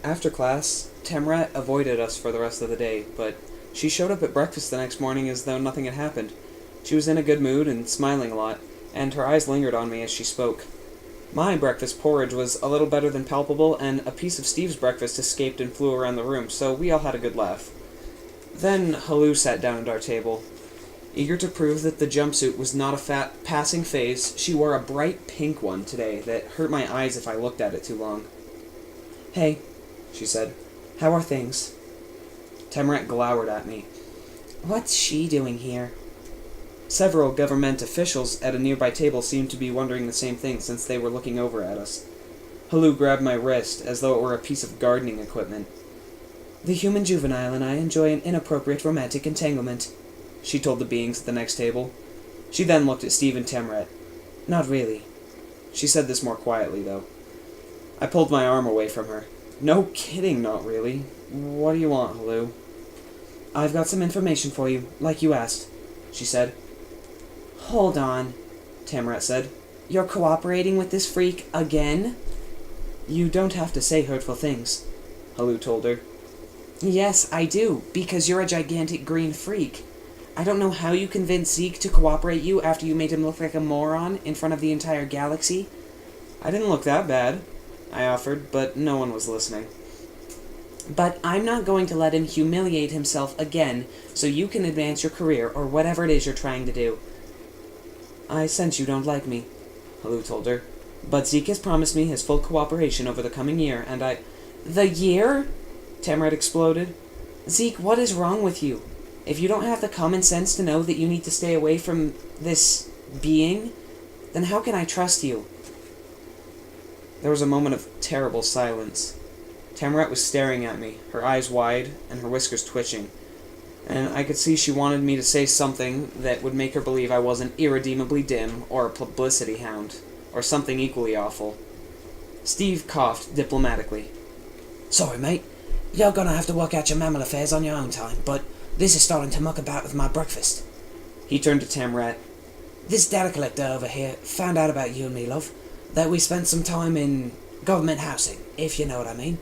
After class, Temrat avoided us for the rest of the day, but she showed up at breakfast the next morning as though nothing had happened. She was in a good mood and smiling a lot, and her eyes lingered on me as she spoke. My breakfast porridge was a little better than palpable, and a piece of Steve's breakfast escaped and flew around the room, so we all had a good laugh. Then Halou sat down at our table. Eager to prove that the jumpsuit was not a passing phase, she wore a bright pink one today that hurt my eyes if I looked at it too long. "Hey," she said. "How are things?" Temrat glowered at me. "What's she doing here?" Several government officials at a nearby table seemed to be wondering the same thing since they were looking over at us. Halou grabbed my wrist as though it were a piece of gardening equipment. "The human juvenile and I enjoy an inappropriate romantic entanglement," she told the beings at the next table. She then looked at Steve and Temrat. "Not really." She said this more quietly, though. I pulled my arm away from her. "No kidding, not really. What do you want, Halou?" "I've got some information for you, like you asked," she said. "Hold on," Temrat said. "You're cooperating with this freak again?" "You don't have to say hurtful things," Halou told her. "Yes, I do, because you're a gigantic green freak. I don't know how you convinced Zeke to cooperate you after you made him look like a moron in front of the entire galaxy." "I didn't look that bad," I offered, but no one was listening. "But I'm not going to let him humiliate himself again so you can advance your career or whatever it is you're trying to do." "I sense you don't like me," Halou told her. "But Zeke has promised me his full cooperation over the coming year, and I—" "The year?" Temrat exploded. "Zeke, what is wrong with you? If you don't have the common sense to know that you need to stay away from this being, then how can I trust you?" There was a moment of terrible silence. Temrat was staring at me, her eyes wide and her whiskers twitching, and I could see she wanted me to say something that would make her believe I wasn't irredeemably dim or a publicity hound, or something equally awful. Steve coughed diplomatically. "Sorry, mate. You're gonna have to work out your mammal affairs on your own time, but this is starting to muck about with my breakfast." He turned to Temrat. "This data collector over here found out about you and me, love, that we spent some time in government housing, if you know what I mean.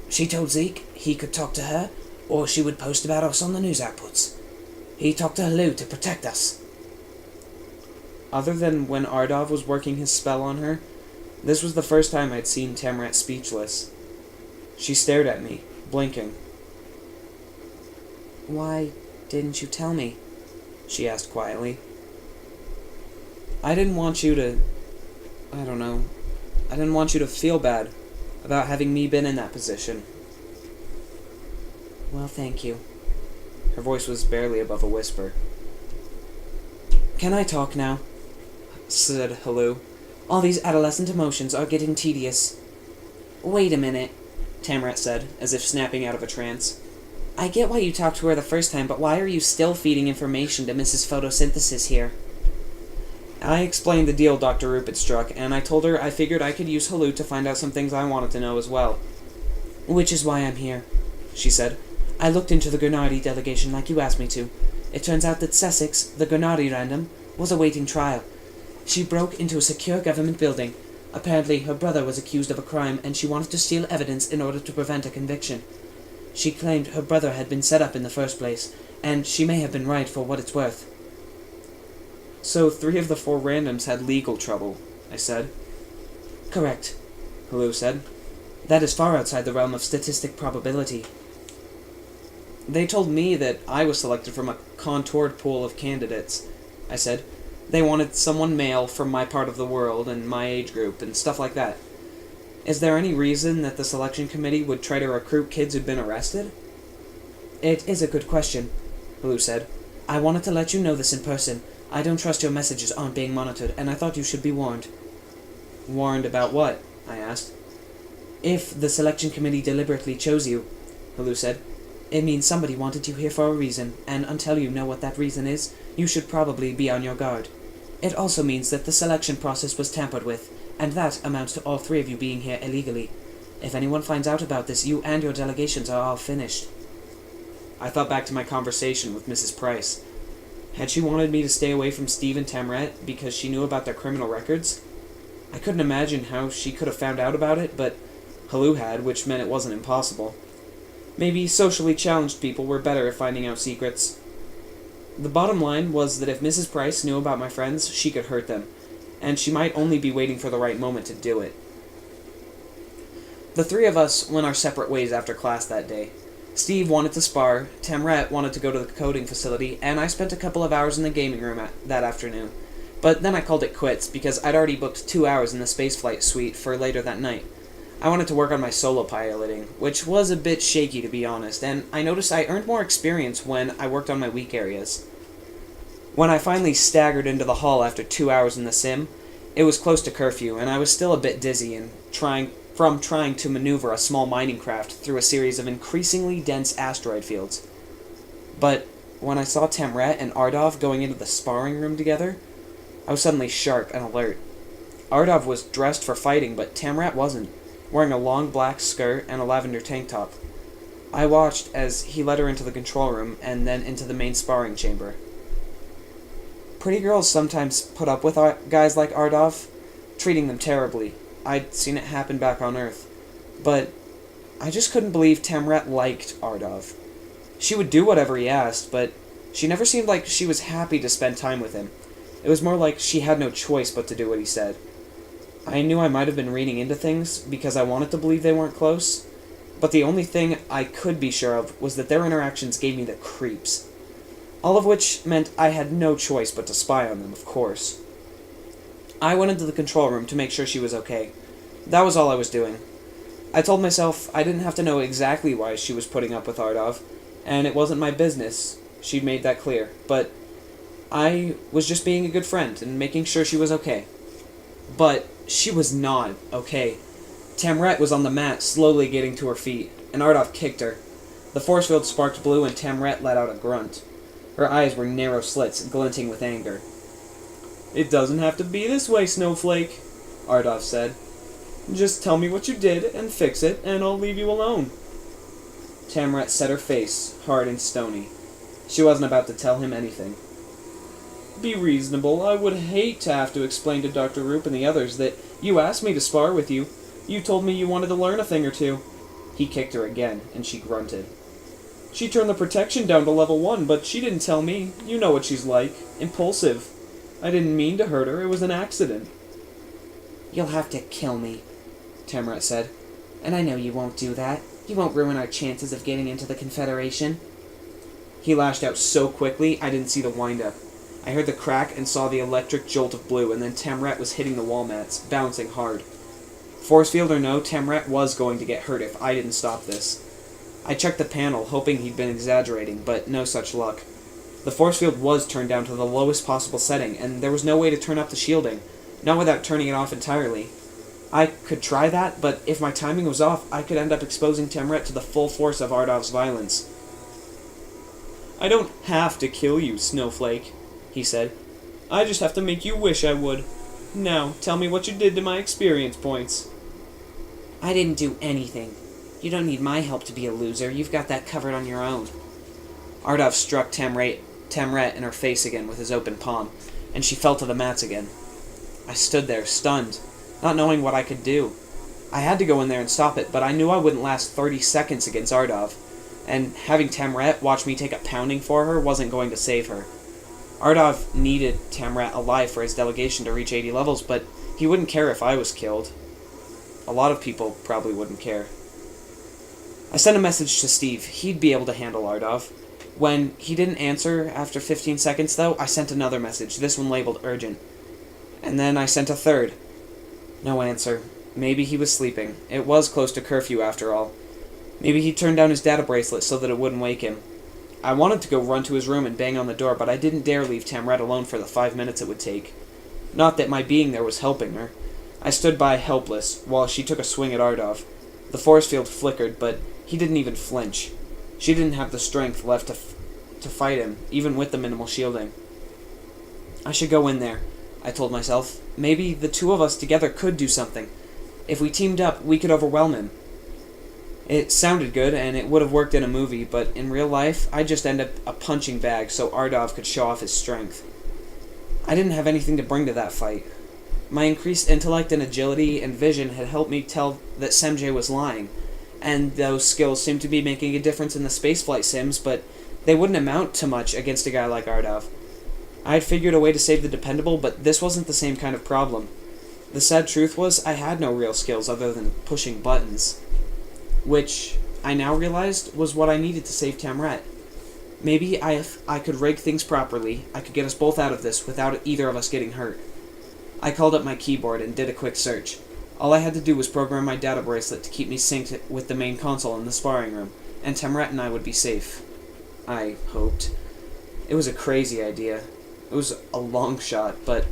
She told Zeke he could talk to her, or she would post about us on the news outputs. He talked to Halou to protect us." Other than when Ardov was working his spell on her, this was the first time I'd seen Temrat speechless. She stared at me, blinking. "Why didn't you tell me?" she asked quietly. "I didn't want you to... I don't know. I didn't want you to feel bad about having me been in that position." "Well, thank you." Her voice was barely above a whisper. "Can I talk now?" said Halou. "All these adolescent emotions are getting tedious." "Wait a minute," Temrat said, as if snapping out of a trance. "I get why you talked to her the first time, but why are you still feeding information to Mrs. Photosynthesis here?" I explained the deal Dr. Rupert struck, and I told her I figured I could use Halou to find out some things I wanted to know as well. "Which is why I'm here," she said. "I looked into the Gurnardi delegation like you asked me to. It turns out that Sussex, the Gurnardi random, was awaiting trial. She broke into a secure government building. Apparently her brother was accused of a crime, and she wanted to steal evidence in order to prevent a conviction. She claimed her brother had been set up in the first place, and she may have been right for what it's worth." "So 3 of the 4 randoms had legal trouble," I said. "Correct," Halou said. "That is far outside the realm of statistic probability." "They told me that I was selected from a contoured pool of candidates," I said. "They wanted someone male from my part of the world and my age group and stuff like that. Is there any reason that the selection committee would try to recruit kids who'd been arrested?" "It is a good question," Halou said. "I wanted to let you know this in person. I don't trust your messages aren't being monitored, and I thought you should be warned." "Warned about what?" I asked. "If the selection committee deliberately chose you," Halou said, "it means somebody wanted you here for a reason, and until you know what that reason is, you should probably be on your guard. It also means that the selection process was tampered with, and that amounts to all 3 of you being here illegally. If anyone finds out about this, you and your delegations are all finished." I thought back to my conversation with Mrs. Price. Had she wanted me to stay away from Steve and Temrat because she knew about their criminal records? I couldn't imagine how she could have found out about it, but Halou had, which meant it wasn't impossible. Maybe socially challenged people were better at finding out secrets. The bottom line was that if Mrs. Price knew about my friends, she could hurt them, and she might only be waiting for the right moment to do it. The three of us went our separate ways after class that day. Steve wanted to spar, Tamret wanted to go to the coding facility, and I spent a couple of hours in the gaming room that afternoon. But then I called it quits because I'd already booked 2 hours in the spaceflight suite for later that night. I wanted to work on my solo piloting, which was a bit shaky to be honest, and I noticed I earned more experience when I worked on my weak areas. When I finally staggered into the hall after 2 hours in the sim, it was close to curfew, and I was still a bit dizzy and trying to maneuver a small mining craft through a series of increasingly dense asteroid fields. But when I saw Tamret and Ardov going into the sparring room together, I was suddenly sharp and alert. Ardov was dressed for fighting, but Tamret wasn't, wearing a long black skirt and a lavender tank top. I watched as he led her into the control room and then into the main sparring chamber. Pretty girls sometimes put up with guys like Ardov, treating them terribly. I'd seen it happen back on Earth. But I just couldn't believe Tamret liked Ardov. She would do whatever he asked, but she never seemed like she was happy to spend time with him. It was more like she had no choice but to do what he said. I knew I might have been reading into things because I wanted to believe they weren't close, but the only thing I could be sure of was that their interactions gave me the creeps. All of which meant I had no choice but to spy on them, of course. I went into the control room to make sure she was okay. That was all I was doing. I told myself I didn't have to know exactly why she was putting up with Ardov, and it wasn't my business. She'd made that clear, but I was just being a good friend and making sure she was okay. But she was not okay. Tamret was on the mat, slowly getting to her feet, and Ardov kicked her. The force field sparked blue, and Tamret let out a grunt. Her eyes were narrow slits, glinting with anger. "It doesn't have to be this way, Snowflake," Ardov said. "Just tell me what you did and fix it, and I'll leave you alone." Tamret set her face, hard and stony. She wasn't about to tell him anything. "Be reasonable. I would hate to have to explain to Dr. Roop and the others that you asked me to spar with you. You told me you wanted to learn a thing or two." He kicked her again, and she grunted. "She turned the protection down to level 1, but she didn't tell me. You know what she's like. Impulsive. I didn't mean to hurt her. It was an accident." "You'll have to kill me," Tamret said. "And I know you won't do that. You won't ruin our chances of getting into the Confederation." He lashed out so quickly I didn't see the wind-up. I heard the crack and saw the electric jolt of blue, and then Tamret was hitting the wall mats, bouncing hard. Force field or no, Tamret was going to get hurt if I didn't stop this. I checked the panel, hoping he'd been exaggerating, but no such luck. The force field was turned down to the lowest possible setting, and there was no way to turn up the shielding, not without turning it off entirely. I could try that, but if my timing was off, I could end up exposing Tamret to the full force of Ardov's violence. "I don't have to kill you, Snowflake," he said. "I just have to make you wish I would. Now, tell me what you did to my experience points." "I didn't do anything. You don't need my help to be a loser. You've got that covered on your own." Ardov struck Tamret in her face again with his open palm, and she fell to the mats again. I stood there, stunned, not knowing what I could do. I had to go in there and stop it, but I knew I wouldn't last 30 seconds against Ardov, and having Tamret watch me take a pounding for her wasn't going to save her. Ardov needed Tamret alive for his delegation to reach 80 levels, but he wouldn't care if I was killed. A lot of people probably wouldn't care. I sent a message to Steve. He'd be able to handle Ardov. When he didn't answer after 15 seconds, though, I sent another message, this one labeled urgent. And then I sent a third. No answer. Maybe he was sleeping. It was close to curfew, after all. Maybe he turned down his data bracelet so that it wouldn't wake him. I wanted to go run to his room and bang on the door, but I didn't dare leave Tamret alone for the 5 minutes it would take. Not that my being there was helping her. I stood by helpless, while she took a swing at Ardov. The force field flickered, but he didn't even flinch. She didn't have the strength left to fight him, even with the minimal shielding. I should go in there, I told myself. Maybe the two of us together could do something. If we teamed up, we could overwhelm him. It sounded good, and it would have worked in a movie, but in real life, I'd just end up a punching bag so Ardov could show off his strength. I didn't have anything to bring to that fight. My increased intellect and agility and vision had helped me tell that Semjay was lying, and those skills seemed to be making a difference in the spaceflight sims, but they wouldn't amount to much against a guy like Ardav. I had figured a way to save the dependable, but this wasn't the same kind of problem. The sad truth was, I had no real skills other than pushing buttons, which I now realized was what I needed to save Tamrat. Maybe if I could rig things properly, I could get us both out of this without either of us getting hurt. I called up my keyboard and did a quick search. All I had to do was program my data bracelet to keep me synced with the main console in the sparring room, and Tamrat and I would be safe. I hoped. It was a crazy idea. It was a long shot, but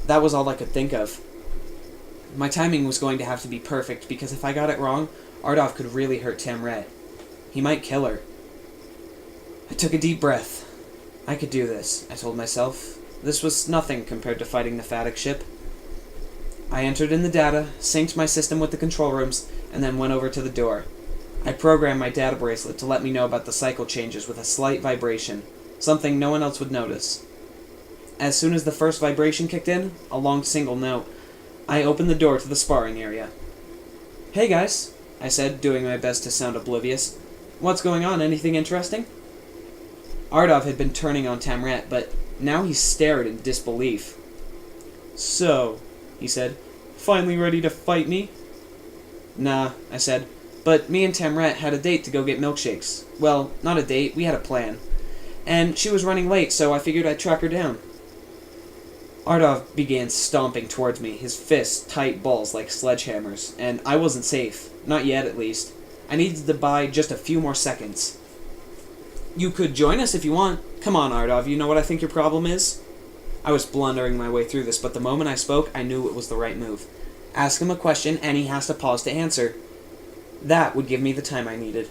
that was all I could think of. My timing was going to have to be perfect, because if I got it wrong, Ardav could really hurt Tamrat. He might kill her. I took a deep breath. I could do this, I told myself. This was nothing compared to fighting the Phatic ship. I entered in the data, synced my system with the control rooms, and then went over to the door. I programmed my data bracelet to let me know about the cycle changes with a slight vibration, something no one else would notice. As soon as the first vibration kicked in, a long single note, I opened the door to the sparring area. "Hey guys," I said, doing my best to sound oblivious. "What's going on? Anything interesting?" Ardav had been turning on Tamrat, but now he stared in disbelief. "So," he said, "finally ready to fight me?" "Nah," I said, "but me and Tamrat had a date to go get milkshakes. Well, not a date, we had a plan. And she was running late, so I figured I'd track her down." Ardav began stomping towards me, his fists tight balls like sledgehammers, and I wasn't safe. Not yet, at least. I needed to buy just a few more seconds. "You could join us if you want. Come on, Ardav, you know what I think your problem is?" I was blundering my way through this, but the moment I spoke, I knew it was the right move. Ask him a question, and he has to pause to answer. That would give me the time I needed.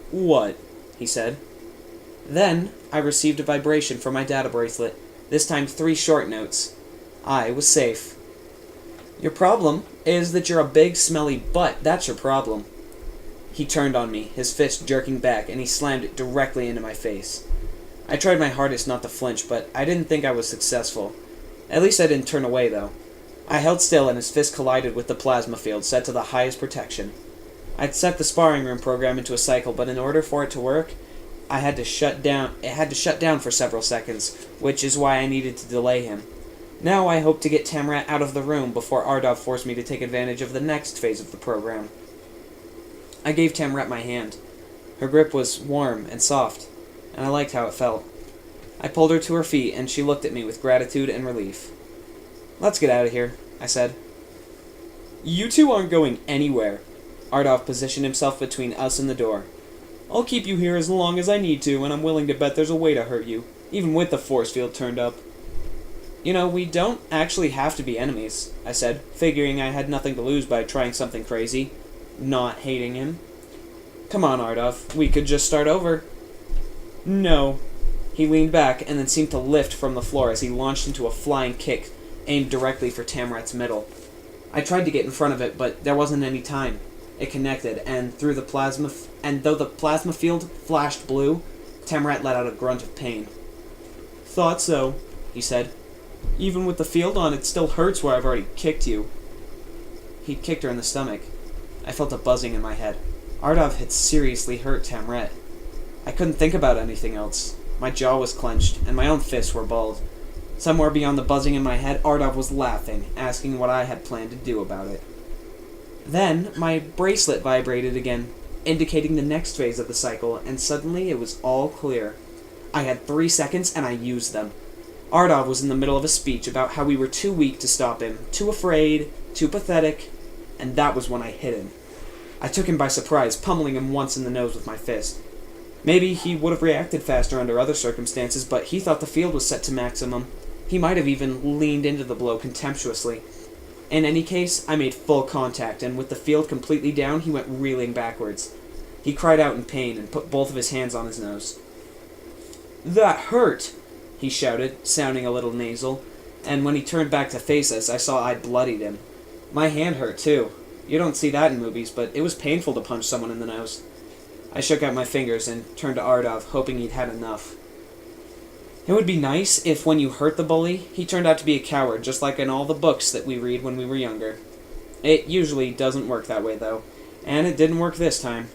"What?" he said. Then, I received a vibration from my data bracelet, this time 3 short notes. I was safe. "Your problem is that you're a big, smelly butt. That's your problem." He turned on me, his fist jerking back, and he slammed it directly into my face. I tried my hardest not to flinch, but I didn't think I was successful. At least I didn't turn away, though. I held still, and his fist collided with the plasma field, set to the highest protection. I'd set the sparring room program into a cycle, but in order for it to work, it had to shut down for several seconds, which is why I needed to delay him. Now I hoped to get Tamrat out of the room before Ardav forced me to take advantage of the next phase of the program. I gave Tamrat my hand. Her grip was warm and soft, and I liked how it felt. I pulled her to her feet, and she looked at me with gratitude and relief. "Let's get out of here," I said. "You two aren't going anywhere." Ardav positioned himself between us and the door. "I'll keep you here as long as I need to, and I'm willing to bet there's a way to hurt you, even with the force field turned up." "You know, we don't actually have to be enemies," I said, figuring I had nothing to lose by trying something crazy. Not hating him. "Come on, Ardav, we could just start over." "No." He leaned back and then seemed to lift from the floor as he launched into a flying kick aimed directly for Tamrat's middle. I tried to get in front of it, but there wasn't any time. It connected, and though the plasma field flashed blue, Tamrat let out a grunt of pain. "Thought so," he said. "Even with the field on, it still hurts where I've already kicked you." He'd kicked her in the stomach. I felt a buzzing in my head. Ardav had seriously hurt Tamrat. I couldn't think about anything else. My jaw was clenched, and my own fists were balled. Somewhere beyond the buzzing in my head, Ardav was laughing, asking what I had planned to do about it. Then, my bracelet vibrated again, indicating the next phase of the cycle, and suddenly it was all clear. I had 3 seconds, and I used them. Ardav was in the middle of a speech about how we were too weak to stop him, too afraid, too pathetic, and that was when I hit him. I took him by surprise, pummeling him once in the nose with my fist. Maybe he would have reacted faster under other circumstances, but he thought the field was set to maximum. He might have even leaned into the blow contemptuously. In any case, I made full contact, and with the field completely down, he went reeling backwards. He cried out in pain and put both of his hands on his nose. "That hurt!" he shouted, sounding a little nasal, and when he turned back to face us, I saw I'd bloodied him. My hand hurt, too. You don't see that in movies, but it was painful to punch someone in the nose. I shook out my fingers and turned to Ardav, hoping he'd had enough. It would be nice if when you hurt the bully, he turned out to be a coward, just like in all the books that we read when we were younger. It usually doesn't work that way, though, and it didn't work this time.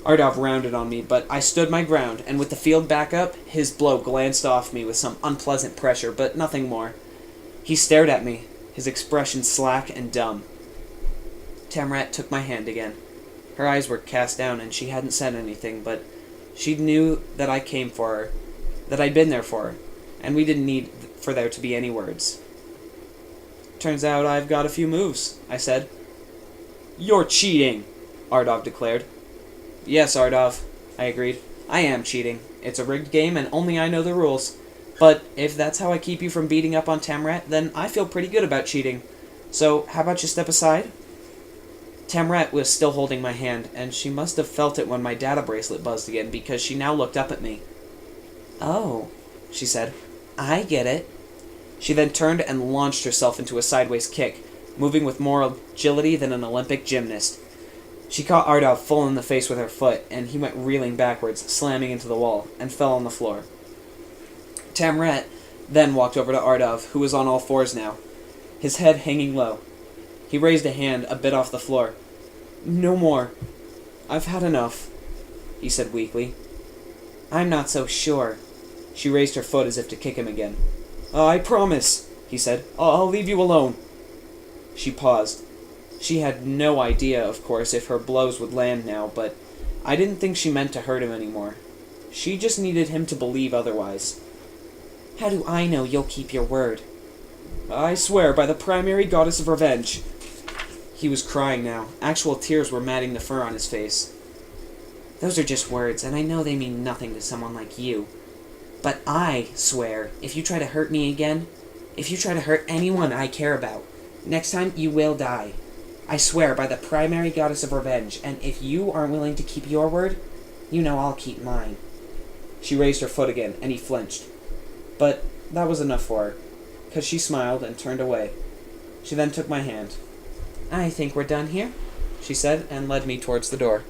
Ardov rounded on me, but I stood my ground, and with the field back up, his blow glanced off me with some unpleasant pressure, but nothing more. He stared at me, his expression slack and dumb. Tamrat took my hand again. Her eyes were cast down, and she hadn't said anything, but she knew that I came for her, that I'd been there for her, and we didn't need for there to be any words. "Turns out I've got a few moves," I said. "You're cheating," Ardov declared. "Yes, Ardov," I agreed. "I am cheating. It's a rigged game, and only I know the rules. But if that's how I keep you from beating up on Tamrat, then I feel pretty good about cheating. So how about you step aside?" Tamrat was still holding my hand, and she must have felt it when my data bracelet buzzed again, because she now looked up at me. "Oh," she said. "I get it." She then turned and launched herself into a sideways kick, moving with more agility than an Olympic gymnast. She caught Ardov full in the face with her foot, and he went reeling backwards, slamming into the wall, and fell on the floor. Tamrat then walked over to Ardov, who was on all fours now, his head hanging low. He raised a hand a bit off the floor. "No more. I've had enough," he said weakly. "I'm not so sure." She raised her foot as if to kick him again. "I promise," he said. I'll leave you alone." She paused. She had no idea, of course, if her blows would land now, but I didn't think she meant to hurt him anymore. She just needed him to believe otherwise. "How do I know you'll keep your word?" "I swear by the primary goddess of revenge." He was crying now. Actual tears were matting the fur on his face. "Those are just words, and I know they mean nothing to someone like you. But I swear, if you try to hurt me again, if you try to hurt anyone I care about, next time you will die. I swear by the primary goddess of revenge, and if you aren't willing to keep your word, you know I'll keep mine." She raised her foot again, and he flinched. But that was enough for her, because she smiled and turned away. She then took my hand. "I think we're done here," she said, and led me towards the door.